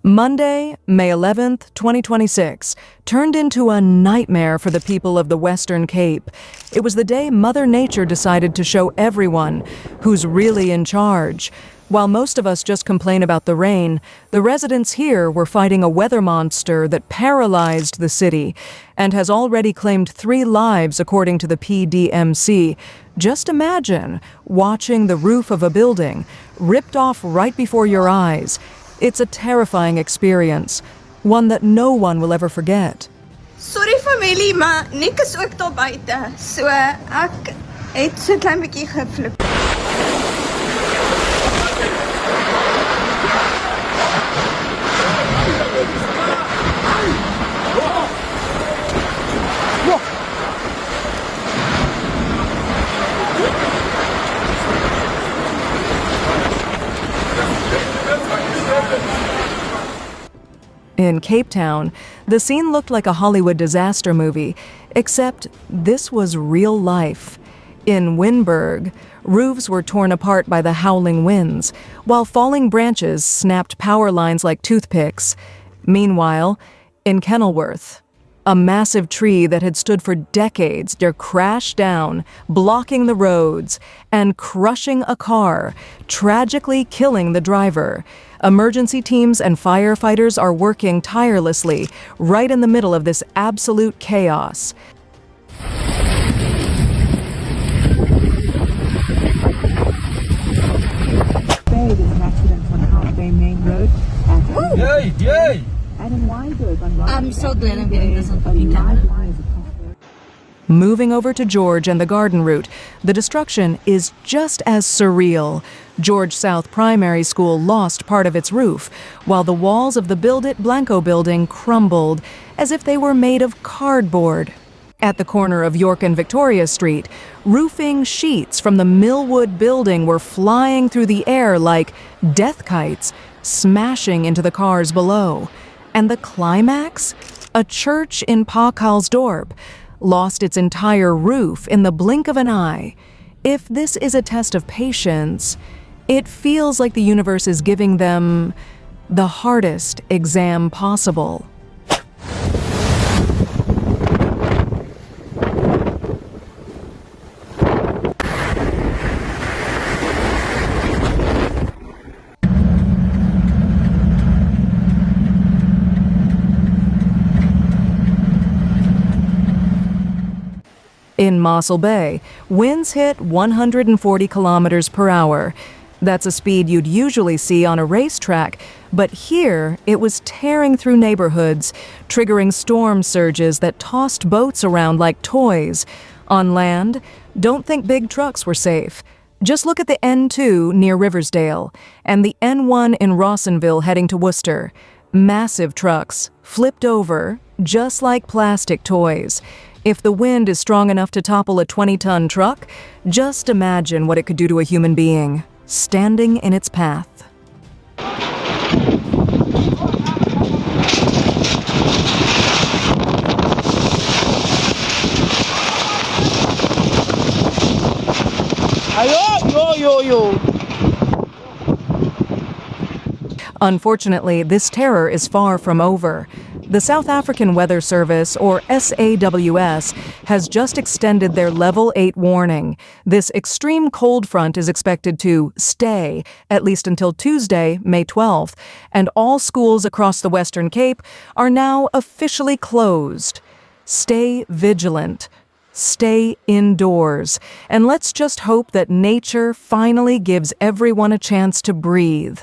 Monday, May 11th, 2026, turned into a nightmare for the people of the Western Cape. It was the day Mother Nature decided to show everyone who's really in charge. While most of us just complain about the rain, the residents here were fighting a weather monster that paralyzed the city and has already claimed 3 lives according to the PDMC. Just imagine watching the roof of a building ripped off right before your eyes. It's a terrifying experience, one that no one will ever forget. Sorry familie, maar Nick is ook daar buite. So ek het so 'n klein bietjie geflip. In Cape Town, the scene looked like a Hollywood disaster movie, except this was real life. In Wynberg, roofs were torn apart by the howling winds, while falling branches snapped power lines like toothpicks. Meanwhile, in Kenilworth, a massive tree that had stood for decades crashed down, blocking the roads and crushing a car, tragically killing the driver. Emergency teams and firefighters are working tirelessly right in the middle of this absolute chaos. There was an accident on Mossel Bay main road at Wynberg on I'm so glad I'm getting this on fucking camera. Moving over to George and the garden route, the destruction is just as surreal. George South Primary School lost part of its roof, while the walls of the Build It Blanco building crumbled as if they were made of cardboard. At the corner of York and Victoria Street, roofing sheets from the Millwood building were flying through the air like death kites, smashing into the cars below. And the climax? A church in Pacaltsdorp lost its entire roof in the blink of an eye. If this is a test of patience, it feels like the universe is giving them the hardest exam possible. In Mossel Bay, winds hit 140 kilometers per hour. That's a speed you'd usually see on a racetrack, but here it was tearing through neighborhoods, triggering storm surges that tossed boats around like toys. On land, don't think big trucks were safe. Just look at the N2 near Riversdale and the N1 in Rawsonville heading to Worcester. Massive trucks, flipped over, just like plastic toys. If the wind is strong enough to topple a 20-ton truck, just imagine what it could do to a human being, standing in its path. Unfortunately, this terror is far from over. The South African Weather Service, or SAWS, has just extended their Level 8 warning. This extreme cold front is expected to stay at least until Tuesday, May 12th, and all schools across the Western Cape are now officially closed. Stay vigilant. Stay indoors. And let's just hope that nature finally gives everyone a chance to breathe.